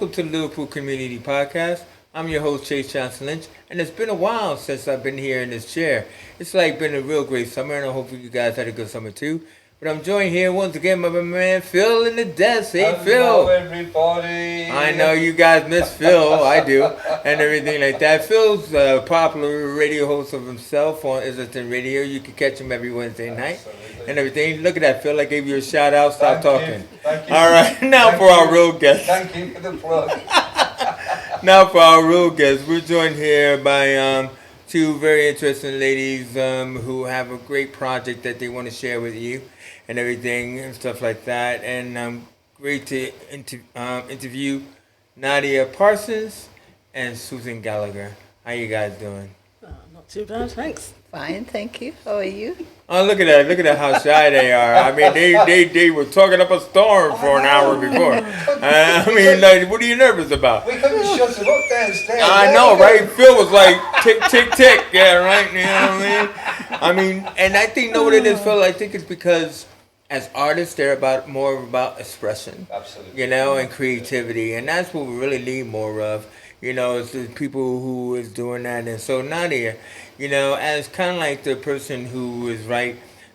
welcome to the Liverpool Community Podcast. I'm your host, Chase Johnson Lynch, and it's been a while since I've been here in this chair. It's like been a real great summer, and I hope you guys had a good summer too. But I'm joined here once again by my man Phil in the desk. Hey, Hello, Phil. everybody. I know you guys miss Phil. I do, and everything like that. Phil's a popular radio host of himself on Islington Radio. You can catch him every Wednesday night Absolutely. and everything. Look at that, Phil. I gave you a shout out. Stop Thank you. talking. Thank you. All right, now Thank for our you. real guest. Thank you for the plug. Now for our real guests, we're joined here by two very interesting ladies who have a great project that they want to share with you and everything and stuff like that. And great to interview Nadia Parsons and Susan Goligher. How you guys doing? Not too bad, thanks. Fine, thank you. How are you? Oh, look at that! Look at that! How shy they are. I mean, they were talking up a storm for an hour before. I mean, like, what are you nervous about? We couldn't shut it up downstairs. I know, right? Phil was like, tick, tick, tick. Yeah, right? You know what I mean? And I think, know what it is, Phil? I think it's because as artists, they're more about expression, Absolutely. you know, and creativity. And that's what we really need more of, you know, is the people who is doing that. And so, Nadia, you know, as kind of like the person who is I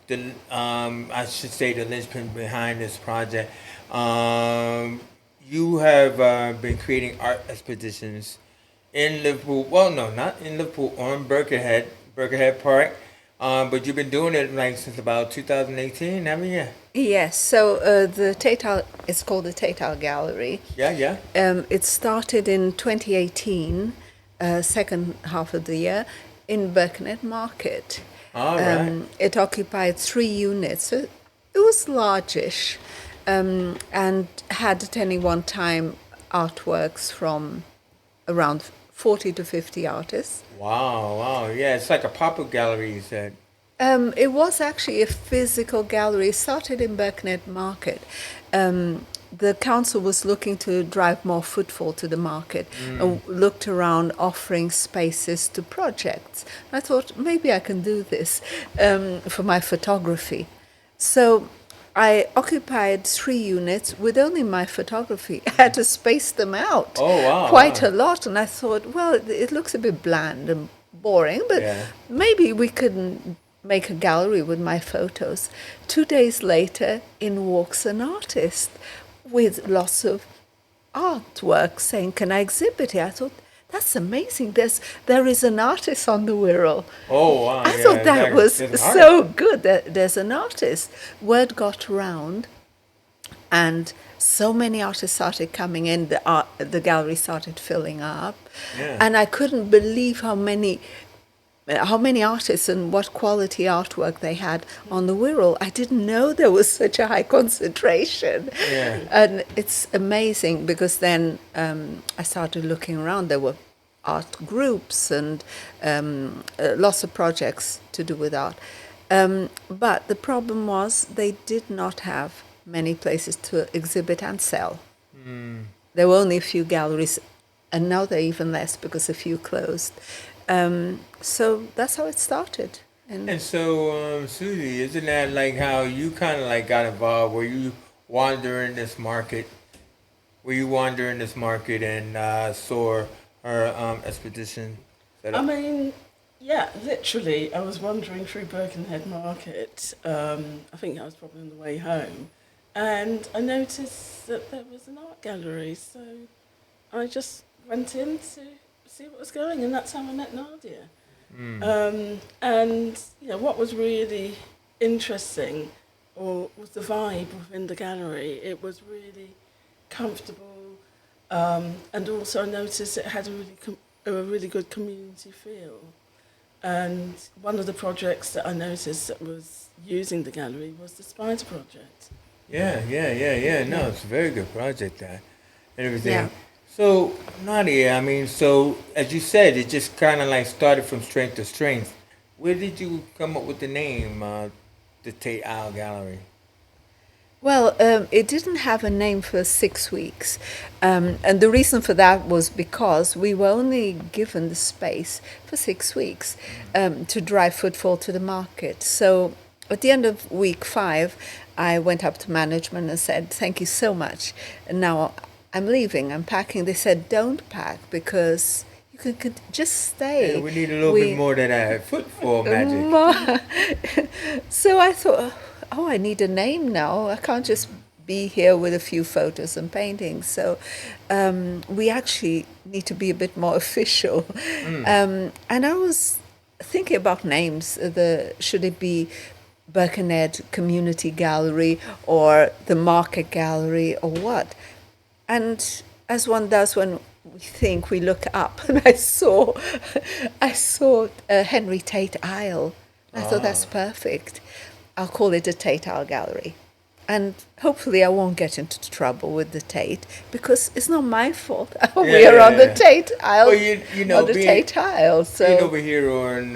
should say the linchpin behind this project, you have been creating art expeditions in Liverpool. Well, no, not in Liverpool, on Birkenhead Park. But you've been doing it like since about 2018, haven't you? Yes, so the Tate Aisle, it's called the Tate Aisle Gallery. Yeah, yeah. It started in 2018, second half of the year, in Birkenhead Market. All right. It occupied 3 units. So it was largish and had at any one time artworks from around 40 to 50 artists. Wow. Yeah, it's like a pop-up gallery, you said. It was actually a physical gallery. It started in Birkenhead Market. The council was looking to drive more footfall to the market and looked around offering spaces to projects. I thought maybe I can do this for my photography. So I occupied 3 units with only my photography. I had to space them out quite a lot. And I thought, well, it looks a bit bland and boring, but maybe we could make a gallery with my photos. 2 days later, in walks an artist with lots of artwork saying, can I exhibit it? I thought, that's amazing. There is an artist on the Wirral. Oh, wow. I thought that was so good that there's an artist. Word got around, and so many artists started coming in. The gallery started filling up, and I couldn't believe how many artists and what quality artwork they had on the Wirral. I didn't know there was such a high concentration. Yeah. And it's amazing because then I started looking around. There were art groups and lots of projects to do with art. But the problem was they did not have many places to exhibit and sell. There were only a few galleries, and now they're even less because a few closed. So that's how it started. And so, Susie, isn't that like how you kind of like got involved? Were you wandering this market? And saw her expedition set up? I mean, yeah, literally, I was wandering through Birkenhead Market. I think I was probably on the way home. And I noticed that there was an art gallery. So I just went in to see what was going, and that's how I met Nadia. And what was really interesting was the vibe within the gallery. It was really comfortable, and also I noticed it had a really good community feel. And one of the projects that I noticed that was using the gallery was the Spider Project. Yeah. No, it's a very good project, that and everything. Yeah. So, Nadia, I mean, so as you said, it just kind of like started from strength to strength. Where did you come up with the name, the Tate Aisle Gallery? Well, it didn't have a name for 6 weeks. And the reason for that was because we were only given the space for 6 weeks to drive footfall to the market. So at the end of week 5, I went up to management and said, thank you so much. And now I'm leaving, I'm packing. They said, don't pack because you can just stay. Yeah, we need a little bit more than that football magic. So I thought, oh, I need a name now. I can't just be here with a few photos and paintings. So we actually need to be a bit more official. And I was thinking about names. Should it be Birkenhead Community Gallery or the Market Gallery or what? And as one does when we look up, and I saw Henry Tate Aisle. I thought that's perfect. I'll call it a Tate Aisle Gallery. And hopefully I won't get into trouble with the Tate because it's not my fault. We are on the Tate Aisle. Well, you know, on the Tate Aisle. So being over here on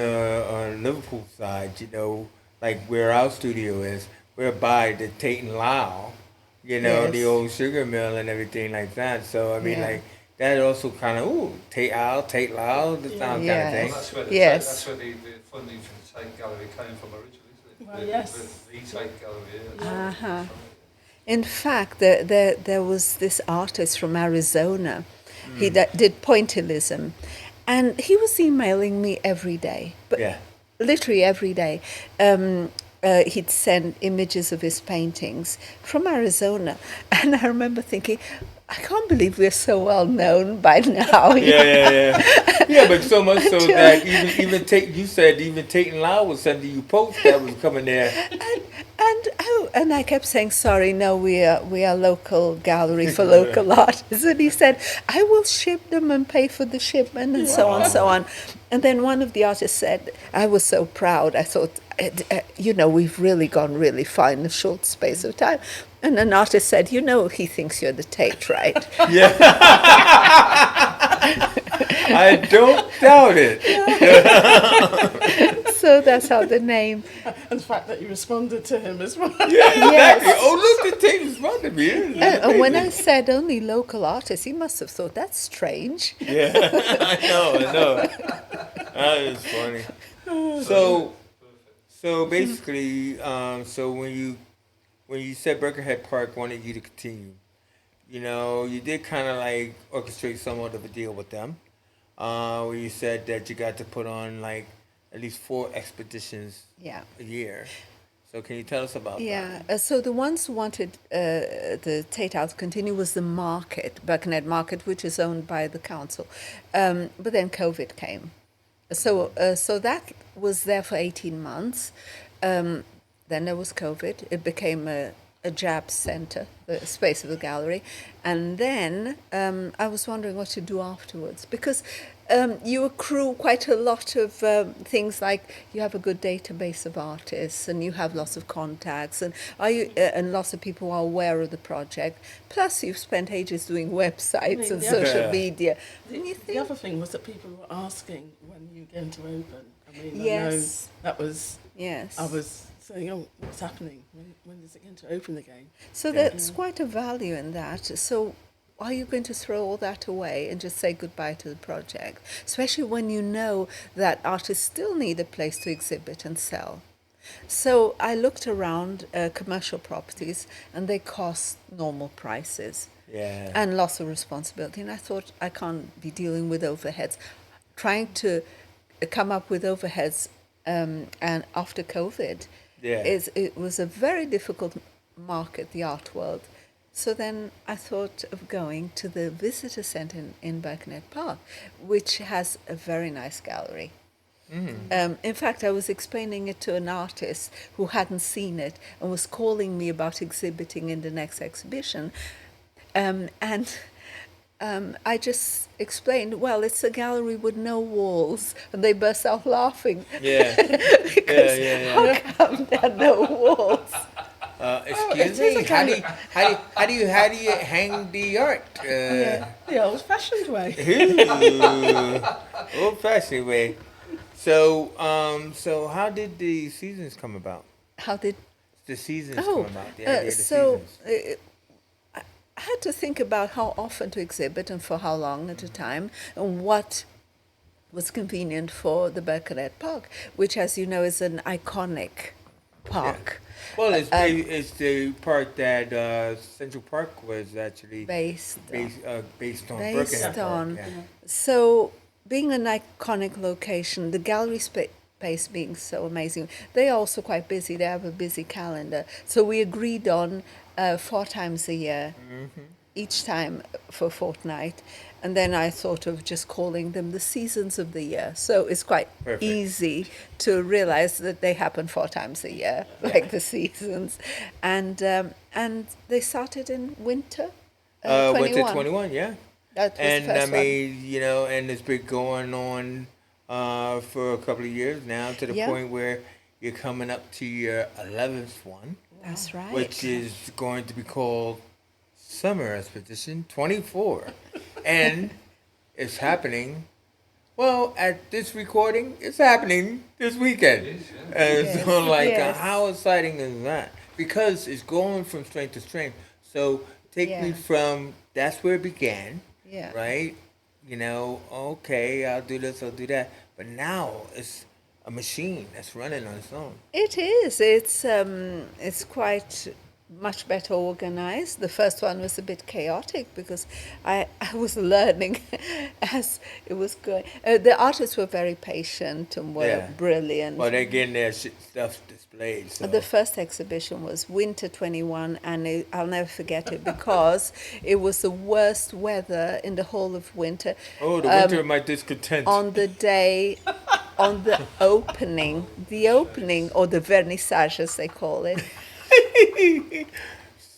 Liverpool side, you know, like where our studio is, we're by the Tate and Lyle, you know, the old sugar mill and everything like that. So I mean, like that also kind of Tate Aisle, Tate Lyle, the sound kind of thing. Well, that's where that's where the funding from the Tate Gallery came from originally, isn't it? Well, yes. The Tate Gallery. Yeah. in fact, there was this artist from Arizona. He did pointillism, and he was emailing me every day. But literally every day. He'd send images of his paintings from Arizona. And I remember thinking, I can't believe we're so well known by now. Yeah, but so much so that even Tate and Lyle was sending you posts that was coming there. And I kept saying, sorry, no, we are local gallery for local artists. And he said, I will ship them and pay for the shipment and so on and so on. And then one of the artists said, I was so proud. I thought, we've really gone really far in a short space of time. And an artist said, he thinks you're the Tate, right? Yeah. I don't doubt it. So that's how the name. And the fact that you responded to him as well. Yeah, exactly. Yes. Oh, look, the Tate responded to me. And when I said only local artists, he must have thought that's strange. Yeah, I know. That is funny. So basically, so when you said Birkenhead Park wanted you to continue, you did kind of like orchestrate somewhat of a deal with them, where you said that you got to put on like at least 4 expeditions a year. So can you tell us about that? Yeah, so the ones who wanted the Tate Aisle to continue was the market, Birkenhead Market, which is owned by the council. But then COVID came. So that was there for 18 months. Then there was COVID. It became a jab center, the space of the gallery. And then I was wondering what to do afterwards, because you accrue quite a lot of things, like you have a good database of artists and you have lots of contacts and lots of people are aware of the project. Plus you've spent ages doing websites and social media. The other thing was that people were asking when you were going to open. I mean, yes. I know that was, yes. I was saying, what's happening? When is it going to open again? So there's quite a value in that. So are you going to throw all that away and just say goodbye to the project? Especially when you know that artists still need a place to exhibit and sell. So I looked around commercial properties and they cost normal prices. Yeah. And lots of responsibility. And I thought, I can't be dealing with overheads. Trying to come up with overheads and after COVID, it was a very difficult market, the art world. So then I thought of going to the visitor centre in Birkenhead Park, which has a very nice gallery. In fact, I was explaining it to an artist who hadn't seen it and was calling me about exhibiting in the next exhibition. I just explained, well, it's a gallery with no walls, and they burst out laughing. Yeah. How come there are no walls? Excuse me. How do you hang the art? The old-fashioned way. Old-fashioned way. So how did the seasons come about? How did the seasons come about? The idea of the seasons. I had to think about how often to exhibit and for how long at a time, and what was convenient for the Birkenhead Park, which, as you know, is an iconic park Well, it's the park that Central Park was actually based based on based Birkenhead Park. on. Yeah. So, being an iconic location, the gallery space being so amazing, they are also quite busy. They have a busy calendar. So, we agreed on 4 times a year, each time for a fortnight. And then I thought of just calling them the seasons of the year. So, it's quite Perfect. easy to realize that they happen 4 times a year, like the seasons. And they started in winter. Went to 21. 21, yeah. That was And the I first one. mean, and it's been going on for a couple of years now to the Yeah. point where you're coming up to your 11th one, That's right. which is going to be called Summer Expedition 24. And it's happening. Well, at this recording, it's happening this weekend. It is, yeah. And Yes, so, like, yes. how exciting is that? Because it's going from strength to strength. So, take me Yeah. from that's where it began, Yeah. right? Okay, I'll do this, I'll do that. But now it's a machine that's running on its own. It is. It's quite much better organized. The first one was a bit chaotic because I was learning as it was going. The artists were very patient and were Yeah. brilliant. Well, they're getting their stuff displayed. So. The first exhibition was Winter 21, and I'll never forget it because it was the worst weather in the whole of winter. Oh, the winter of my discontent. On the day, on the opening, or the vernissage as they call it,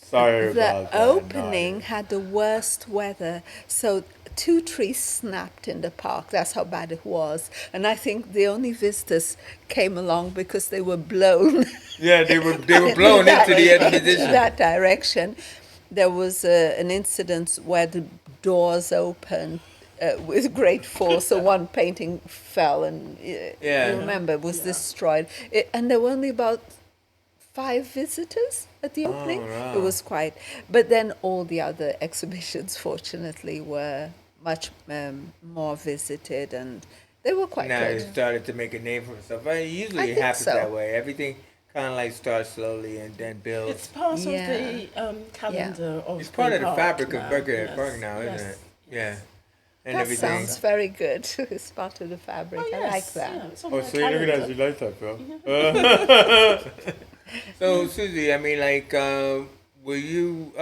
Sorry the about that. opening Nadia. had the worst weather. So 2 trees snapped in the park. That's how bad it was. And I think the only visitors came along because they were blown. Yeah, they were blown into the exposition. that direction. There was an incident where the doors opened with great force, so one painting fell, and Yeah. you remember it was destroyed. And there were only about 5 visitors at the opening. wow. It was quite. But then all the other exhibitions, fortunately, were much more visited, and they were quite Now good. it started to make a name for itself. But usually I it think happens so. that way. Everything kind of like starts slowly and then builds. It's part Yeah. of the calendar of It's part of the Park fabric of now, Birkenhead yes, Park now, isn't yes, it? yes. Yeah. And That everything. sounds very good. It's part of the fabric. Oh, I yes, like that. yeah, it's on Oh, my see, look at that. calendar. You like that, Phil. So, Susie, I mean, like, were you,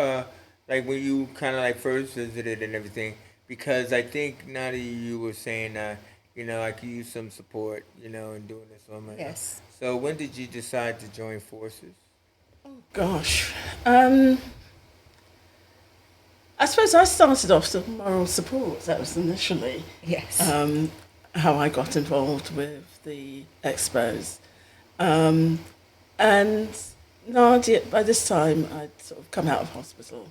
like, when you kind of like first visited and everything? Because I think Nadia, you were saying, I could use some support, in doing this. So I'm like, Yes. So when did you decide to join forces? Gosh. I suppose I started off as moral support. That was initially Yes. how I got involved with the expos. And Nadia, by this time, I'd sort of come out of hospital,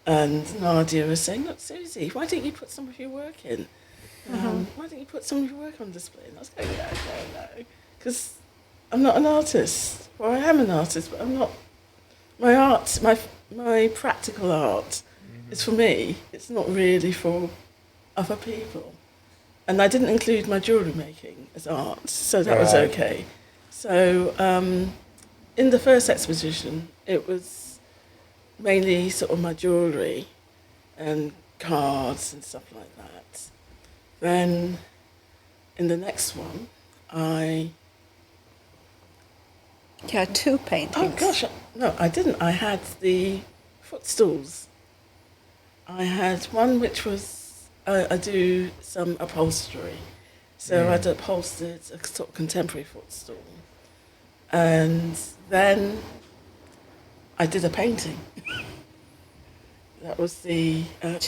and Nadia was saying, "Look, Susie, why don't you put some of your work in? Why don't you put some of your work on display?" And I was going, no, because I'm not an artist. Well, I am an artist, but I'm not. My art, my practical art, is for me. It's not really for other people. And I didn't include my jewellery making as art, so that was Right. okay. So in the first exposition, it was mainly sort of my jewellery and cards and stuff like that. Then in the next one, I... You had 2 Oh paintings. gosh, no, I didn't. I had the footstools. I had one which was, I do some upholstery. So I'd upholstered a sort of contemporary footstool. And then I did a painting. That was the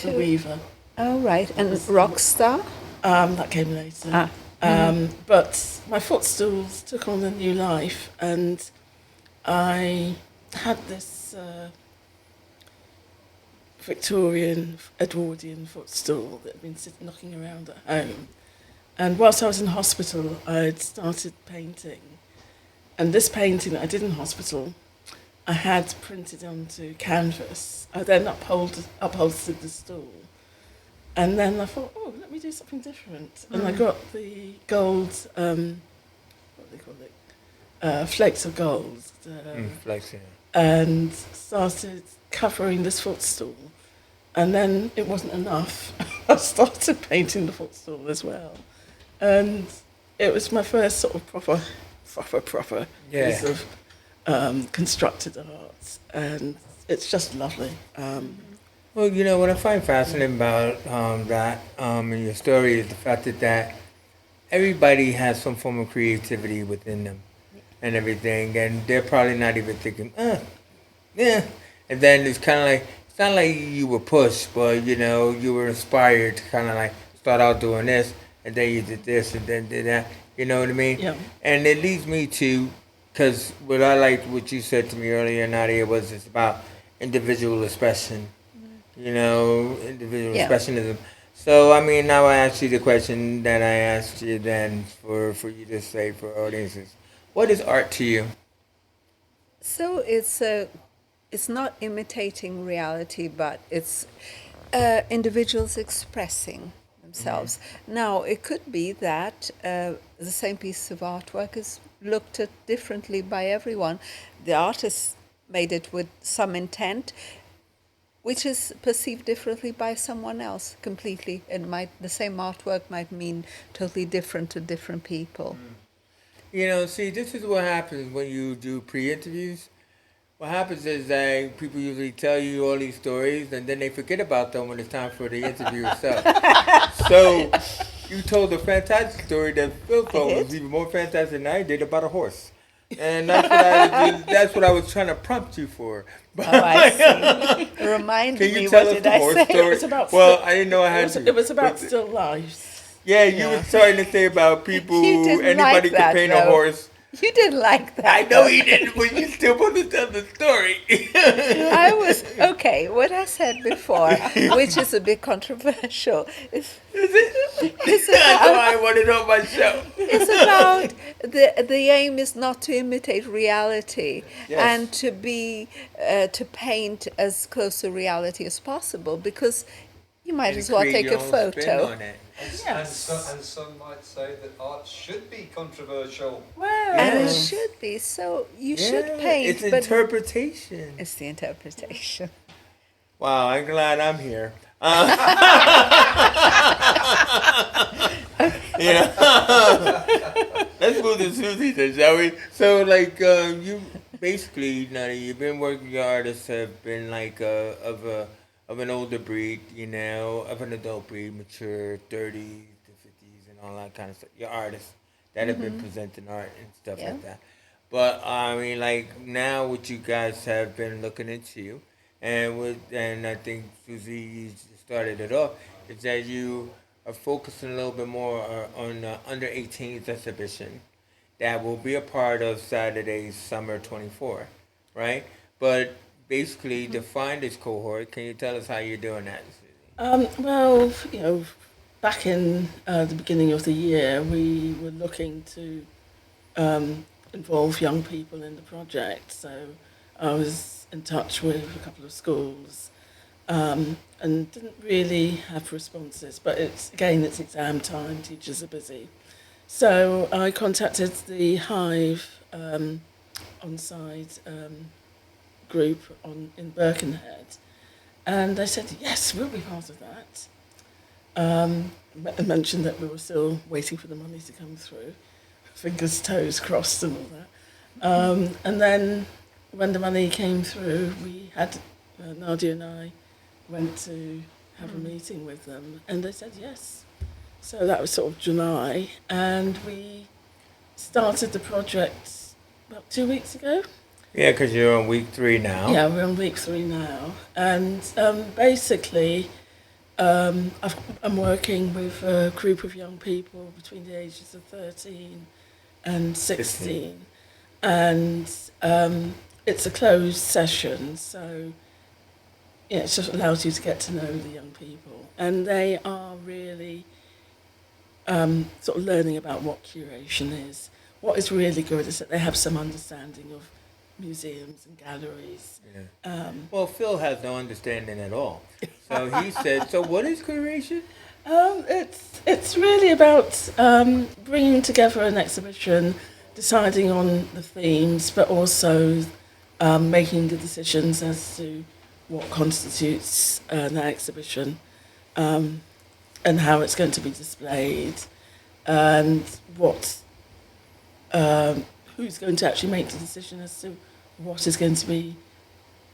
Weaver. Oh, right. And Rockstar? That came later. But my footstools took on a new life, and I had this Victorian Edwardian footstool that had been knocking around at home. And whilst I was in hospital, I'd started painting. And this painting that I did in hospital, I had printed onto canvas. I then upholstered the stool. And then I thought, let me do something different. And I got the gold, what do they call it? flakes of gold, Flexing. and started covering this footstool. And then it wasn't enough. I started painting the footstool as well. And it was my first sort of proper Yeah. piece of constructed art. And it's just lovely. Well, you know what I find fascinating about that in your story is the fact that everybody has some form of creativity within them and everything, and they're probably not even thinking, yeah. And then it's kind of like it's not like you were pushed, but you know you were inspired to kind of like start out doing this, and then you did this, and then did that. You know what I mean? Yeah. And it leads me to, because what I liked what you said to me earlier, Nadia, was it's about individual expression. You know, individual expressionism. So, I mean, now I ask you the question that I asked you then for you to say for audiences. What is art to you? So it's not imitating reality, but it's individuals expressing themselves. Now, it could be that the same piece of artwork is looked at differently by everyone. The artist made it with some intent, which is perceived differently by someone else completely. The same artwork might mean totally different to different people. You know, see, this is what happens when you do pre-interviews. What happens is that people usually tell you all these stories, and then they forget about them when it's time for the interview itself. So, you told a fantastic story that Phil told was even more fantastic than I did about a horse. And that's what I was trying to prompt you for. Oh, I see. Remind Can me, you tell what us did the I horse say? story? It was about I didn't know I had to. It was about still lifes. Yeah, you were starting to say about people, You didn't anybody like that, could paint though. a horse. You didn't like that. I know though. he didn't, but you still want to tell the story. I was okay. What I said before, which is a bit controversial, is That's why I wanted on my show. it's about the aim is not to imitate reality Yes. and to be to paint as close to reality as possible, because you might as well Create take your a own spin photo. on it. And some might say that art should be controversial. Well, And it Yes. should be. So you Yeah, should paint, it's but interpretation. it's the interpretation. Wow, I'm glad I'm here. Let's move to Susie then, shall we? So, like, you basically, Nadia, you've been working. Your artists have been like of an older breed, you know, of an adult breed, mature, 30s to 50s, and all that kind of stuff. Your artists that have been presenting art and stuff Yeah. like that. But I mean, like now, what you guys have been looking into, and I think Susie you started it off, is that you are focusing a little bit more on the under 18s exhibition that will be a part of Saturday's Summer 24, right? But basically, define this cohort. Can you tell us how you're doing that, Susie? well, you know, back in the beginning of the year, we were looking to involve young people in the project. So I was in touch with a couple of schools and didn't really have responses. But it's exam time, teachers are busy. So I contacted the Hive on-site group in Birkenhead, and they said, yes, we'll be part of that. I mentioned that we were still waiting for the money to come through, fingers, toes crossed and all that. And then when the money came through, we had, Nadia and I went to have a meeting with them, and they said yes. So that was sort of July, and we started the project about 2 weeks ago. Yeah, because you're on week 3 now. Yeah, we're on week 3 now, and basically, I'm working with a group of young people between the ages of 13 and 16, and it's a closed session, so yeah, it just allows you to get to know the young people, and they are really sort of learning about what curation is. What is really good is that they have some understanding of museums and galleries. Yeah. Well, Phil has no understanding at all. So he said, so what is curation? It's really about bringing together an exhibition deciding on the themes, but also making the decisions as to what constitutes an exhibition, and how it's going to be displayed, and who's going to actually make the decision as to what is going to be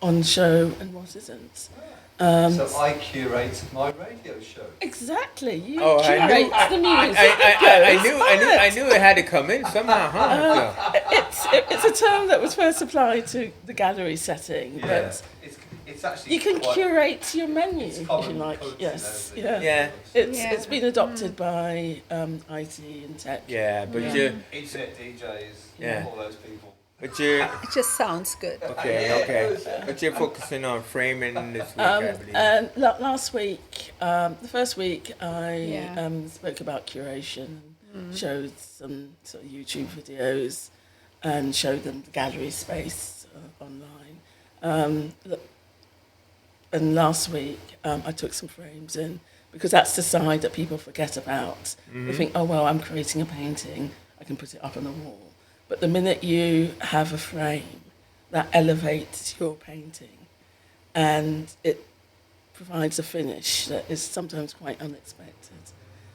on show and what isn't. So I curate my radio show. Exactly, you Oh, I knew- curate the music. I knew it had to come in somehow, huh? It's a term that was first applied to the gallery setting, Yeah, but it's actually you can quite, curate your menu it's if common you like. culture Yes, now, yeah. Yeah. It's been adopted by IT and tech. Yeah, but Yeah. you're, internet DJs, Yeah. all those people. but you're, It just sounds good. okay. But you're focusing on framing this week, I believe. And last week, the first week, I Yeah. spoke about curation, and showed some sort of YouTube videos, and showed them the gallery space online. And last week, I took some frames in, because that's the side that people forget about. They think, oh, well, I'm creating a painting, I can put it up on the wall. But the minute you have a frame, that elevates your painting, and it provides a finish that is sometimes quite unexpected.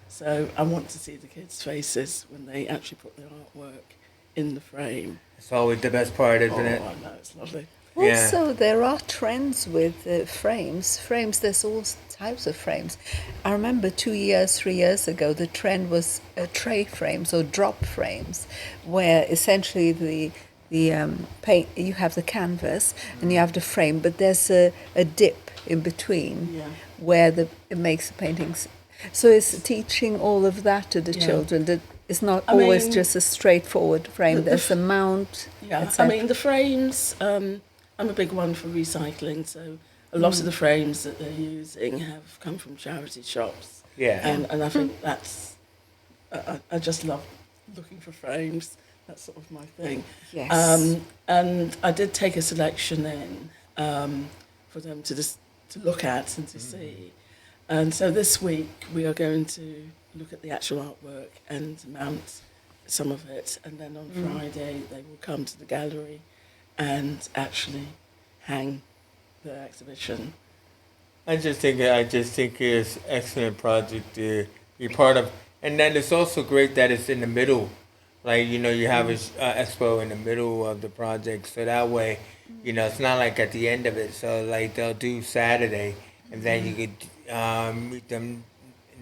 So I want to see the kids' faces when they actually put their artwork in the frame. It's always the best part, isn't it? I know, it's lovely. Yeah. Also, there are trends with frames. Frames, there's all types of frames. I remember 3 years ago, the trend was tray frames or drop frames, where essentially the paint, you have the canvas and you have the frame, but there's a dip in between Yeah. where it makes the paintings. So it's teaching all of that to the Yeah. children, that it's not I always mean, just a straightforward frame. the There's a mount. Yeah, I etc. mean, the frames, I'm a big one for recycling, so a lot of the frames that they're using have come from charity shops. Yeah. And I think that's, I just love looking for frames. That's sort of my thing. Yes. And I did take a selection in for them to look at and to see. And so this week we are going to look at the actual artwork and mount some of it. And then on Friday they will come to the gallery and actually hang the exhibition. I just think it's an excellent project to be part of, and then it's also great that it's in the middle, like you have an expo in the middle of the project, so that way, it's not like at the end of it. So like they'll do Saturday, and then you could meet them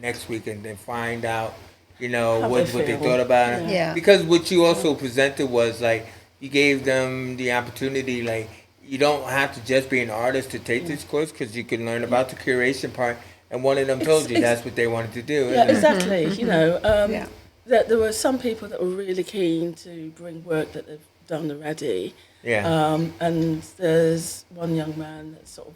next week and then find out, How what they they feel. thought about it. Yeah. Because what you also presented was like you gave them the opportunity, like. You don't have to just be an artist to take this course, because you can learn about the curation part. And one of them told you that's what they wanted to do. Yeah, isn't it? exactly. Yeah. That there were some people that were really keen to bring work that they've done already. Yeah. And there's one young man that sort of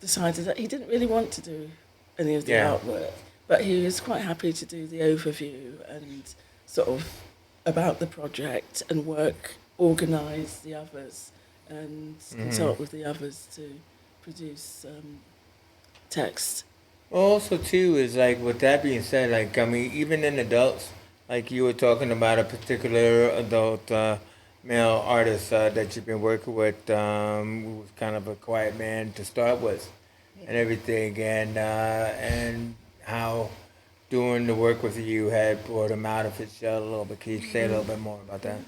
decided that he didn't really want to do any of the Yeah. artwork, but he was quite happy to do the overview and sort of about the project and organise the others and consult with the others to produce text. Also, too, is like, with that being said, like, I mean, even in adults, like you were talking about a particular adult male artist that you've been working with, who was kind of a quiet man to start with, and everything, and how doing the work with you had brought him out of his shell a little bit. Can you say a little bit more about that?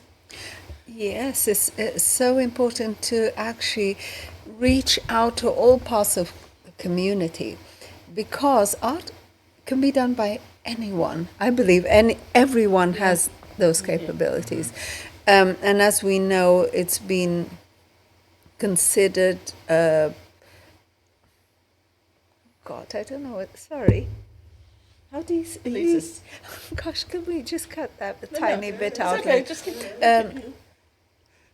Yes, it's so important to actually reach out to all parts of the community, because art can be done by anyone. I believe everyone has those capabilities. And as we know, it's been considered, God, I don't know what, sorry. How do you, Elitist. gosh, could we just cut that a tiny bit It's out? okay, like- just keep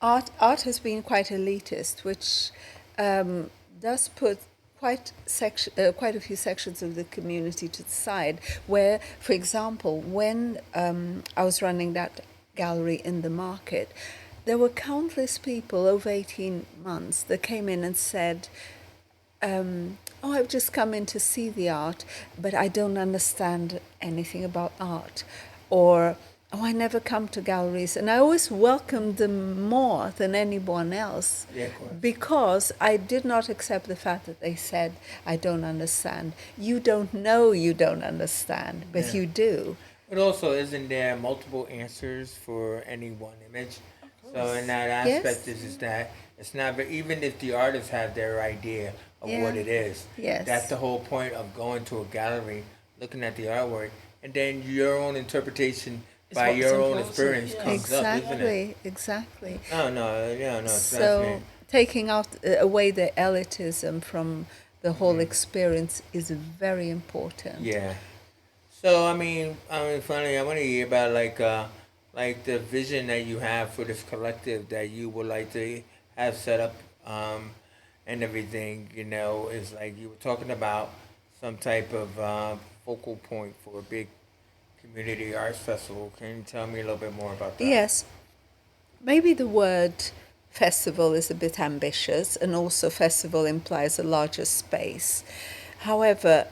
Art has been quite elitist, which does put quite a few sections of the community to the side. Where, for example, when I was running that gallery in the market, there were countless people over 18 months that came in and said, oh, I've just come in to see the art, but I don't understand anything about art. Or oh, I never come to galleries. And I always welcomed them more than anyone else. Yeah, of course. Because I did not accept the fact that they said, I don't understand. You don't know you don't understand, but Yeah. you do. But also, isn't there multiple answers for any one image? So in that aspect, Yes. is that it's not. But even if the artists have their idea of Yeah. what it is, Yes. that's the whole point of going to a gallery, looking at the artwork, and then your own interpretation It's by what's your own important, experience yes. comes up, isn't it? Exactly. No, no, yeah, no. It's So fascinating. taking out away the elitism from the whole experience is very important. Yeah. So finally, I want to hear about like the vision that you have for this collective that you would like to have set up, and everything. You know, is like you were talking about some type of focal point for a big community arts festival. Can you tell me a little bit more about that? Yes, maybe the word festival is a bit ambitious, and also festival implies a larger space. However,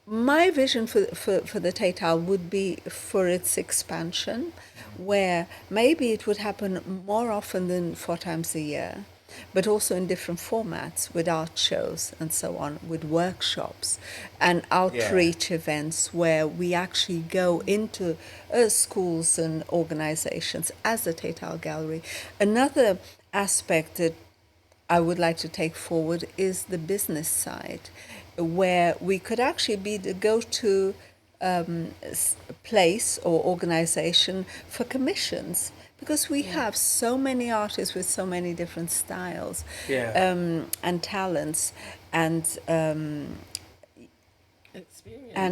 my vision for the Tate Aisle would be for its expansion, where maybe it would happen more often than 4 times a year, but also in different formats with art shows and so on, with workshops and outreach events where we actually go into schools and organizations as the Tate Aisle Gallery. Another aspect that I would like to take forward is the business side, where we could actually be the go-to place or organization for commissions, because we have so many artists with so many different styles and talents and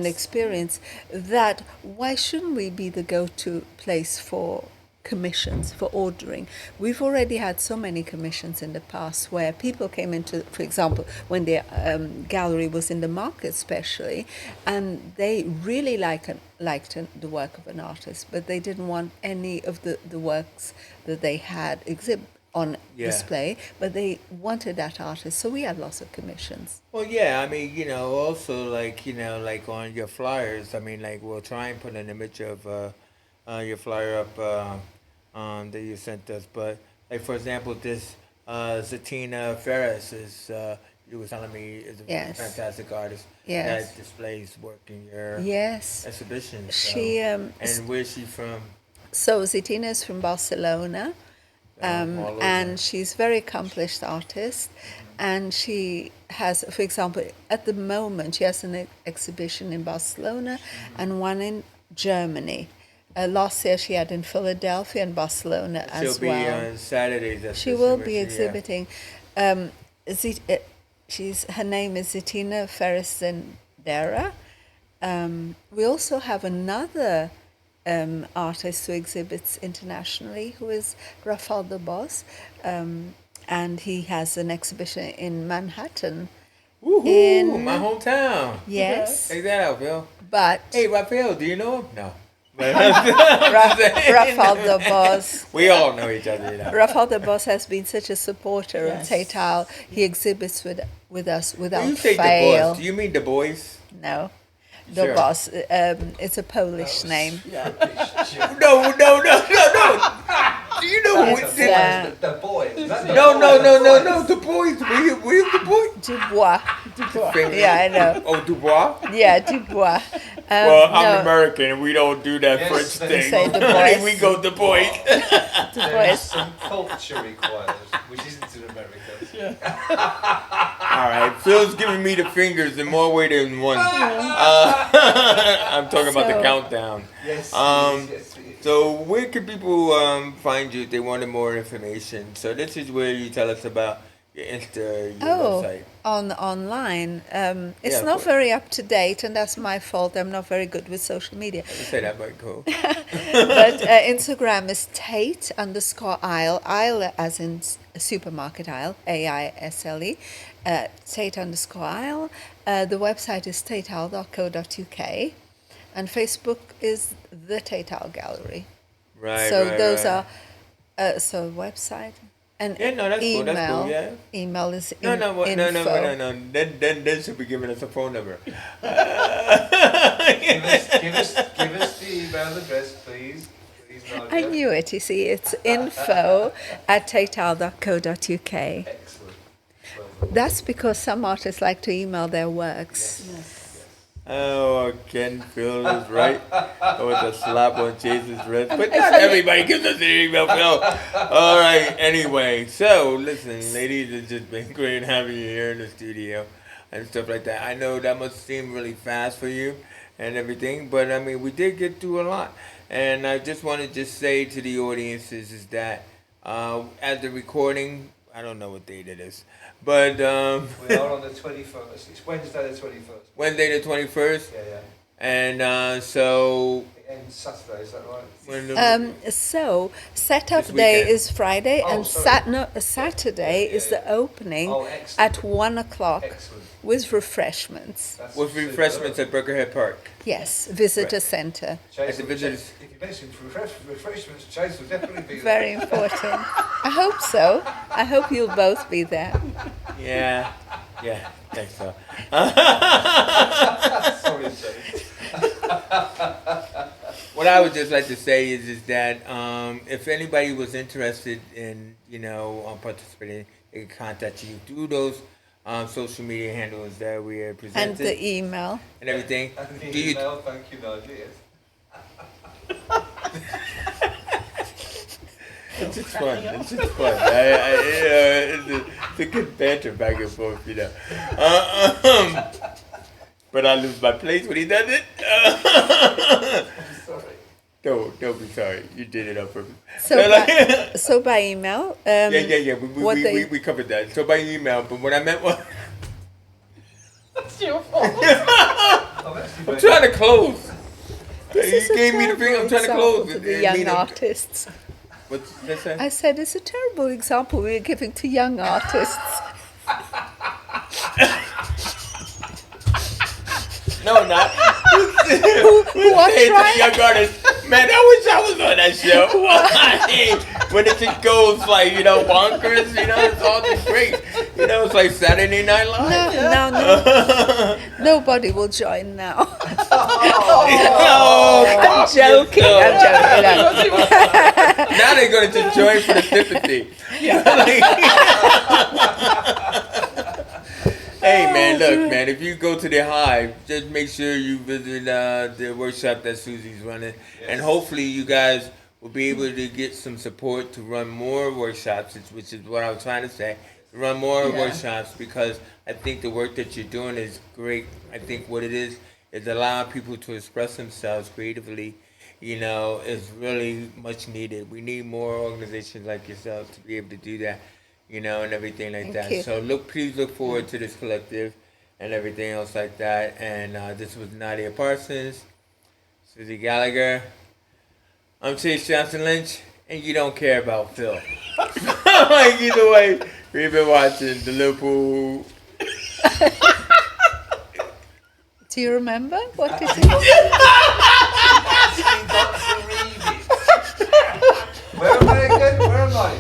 experience, that why shouldn't we be the go-to place for commissions, for ordering? We've already had so many commissions in the past where people came into, for example, when the gallery was in the market especially, and they really liked the work of an artist, but they didn't want any of the works that they had on display, but they wanted that artist, so we had lots of commissions. Well, yeah, also like on your flyers, we'll try and put an image of your flyer up that you sent us. But like for example, this Zatina Ferris is you were telling me is a fantastic artist that displays work in your exhibition. So. She and where's she from? So Zatina is from Barcelona. And she's a very accomplished artist, and she has, for example, at the moment she has an exhibition in Barcelona and one in Germany. Last year she had in Philadelphia and Barcelona as well. She'll be on Saturdays. She will be exhibiting. Her name is Zatina Ferris Zendera. We also have another artist who exhibits internationally, who is Rafael de Bos, and he has an exhibition in Manhattan. Woohoo! In my hometown. Yes. Check that out, Bill. But hey, Rafael, do you know him? No. Rafael de Bos. We all know each other, you know. Rafael de Bos has been such a supporter of Tate Aisle. He exhibits with us without when you say fail. De Bos, do you mean Du Bois? No. The boss. It's a Polish name. No. Do you know who it's the boy? No. Du Bois. William Du Bois. Dubois. Yeah, I know. Oh, Dubois? Yeah, Dubois. Well, I'm American and we don't do that French thing. Say Du Bois. We go Du Bois. There's some culture required, which isn't in America. All right, Phil's giving me the fingers in more way than one. I'm talking about the countdown. Yes. So where can people find you if they wanted more information? So this is where you tell us about your Insta, your website. Online. It's not very up to date, and that's my fault. I'm not very good with social media. You say that, but cool. But Instagram is Tate_Aisle, Aisle as in supermarket aisle, AISLE, Tate_Aisle. The website is tateaisle.co.uk, and Facebook is the Tate Aisle Gallery. Right. So those are so website. And Yeah, no, that's cool. email, That's cool. Yeah. email is No, no, what- no, no, info. no, no. Then should be giving us a phone number. Give us the email address, please. Please, Nadia. I knew it, you see. It's info@tateaisle.co.uk. Excellent. Well done. That's because some artists like to email their works. Oh, Ken Phil is right. Oh, with a slap on Jesus' wrist. But not everybody gives us an email, Phil. All right. Anyway, so listen, ladies, it's just been great having you here in the studio and stuff like that. I know that must seem really fast for you and everything, but I mean, we did get through a lot. And I just want to just say to the audiences is that as the recording, I don't know what date it is, but We are on the 21st. It's Wednesday the 21st. Wednesday the 21st. Yeah, yeah. And so It ends Saturday, is that right? when the, So setup This day weekend. is Friday, Oh, and sorry. Saturday Yeah, is yeah, the opening Oh, excellent. at 1:00 Excellent. with refreshments. That's with superb. refreshments at Birkenhead Park. Yes, visitor centre. Chase At the will- visitors- If you mention refreshments, Chase will definitely be there. Very important. I hope so. I hope you'll both be there. Yeah, yeah, thanks so. Sorry, Chase. What I would just like to say is that if anybody was interested in participating, they can contact you through those social media handles that we are And presented the email. and everything. And the Do you? email, thank you, Nadia. Yes. It's just fun. It's just fun. It's a good banter back and forth, But I lose my place when he does it. Sorry. Don't be sorry. You did it on purpose. So by email. Yeah. what We covered that. So by email, but what I meant was It's your fault. I'm actually I'm trying to close. This You is a gave me the thing. I'm trying to terrible close. example to it. the I young mean, artists. What's that say? I said it's a terrible example we're giving to young artists. No, not. Who are Hey, trying. young artist. Man, I wish I was on that show. When it just goes like, bonkers, it's all just great. It's like Saturday Night Live. No. Nobody will join now. I'm joking. No. Now they're going to just join for the sympathy. Hey man, look man, if you go to the Hive, just make sure you visit the workshop that Susie's running. Yes. And hopefully you guys will be able to get some support to run more workshops, which is what I was trying to say. Run more workshops because I think the work that you're doing is great. I think what it is allowing people to express themselves creatively, is really much needed. We need more organizations like yourself to be able to do that, and everything like Thank that. you. So please look forward to this collective and everything else like that. And this was Nadia Parsons, Susie Goligher. I'm Chase Johnson Lynch, and you don't care about Phil. Either way, we've been watching the Liverpool. Do you remember what it is? Where am I again? Where am I?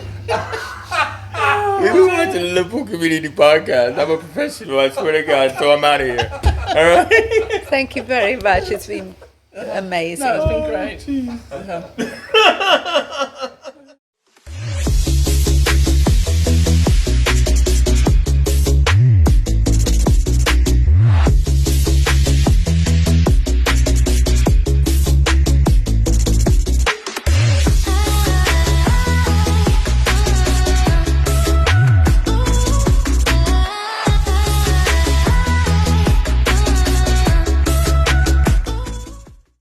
We've been watching the Liverpool Community Podcast. I'm a professional, I swear to God, so I'm out of here. All right? Thank you very much. It's been amazing. No, it's been great.